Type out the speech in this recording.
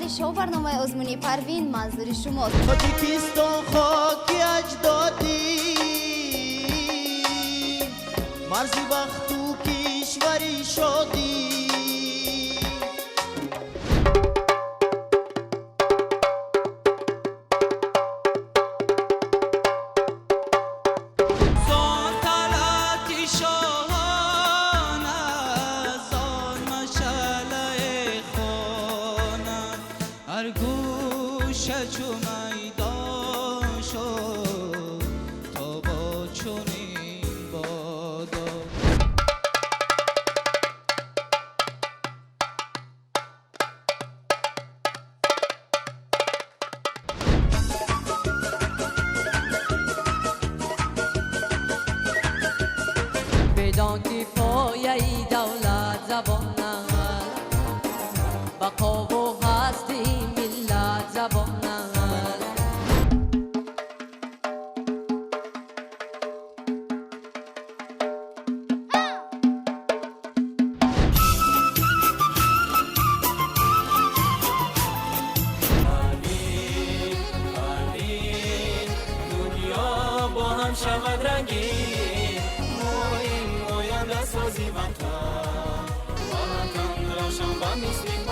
شو برنامه آزمونی پروین منظور شماست. تاجیکستان خاک اجدادی، مرزی وقت و کشوری شادی. چو میدان شد تا با چنین بادا. بدان که پایه دولت زبان بقا و هستی ملت زبان شود رنگین مویم دست بازی وطن روشن و میسیم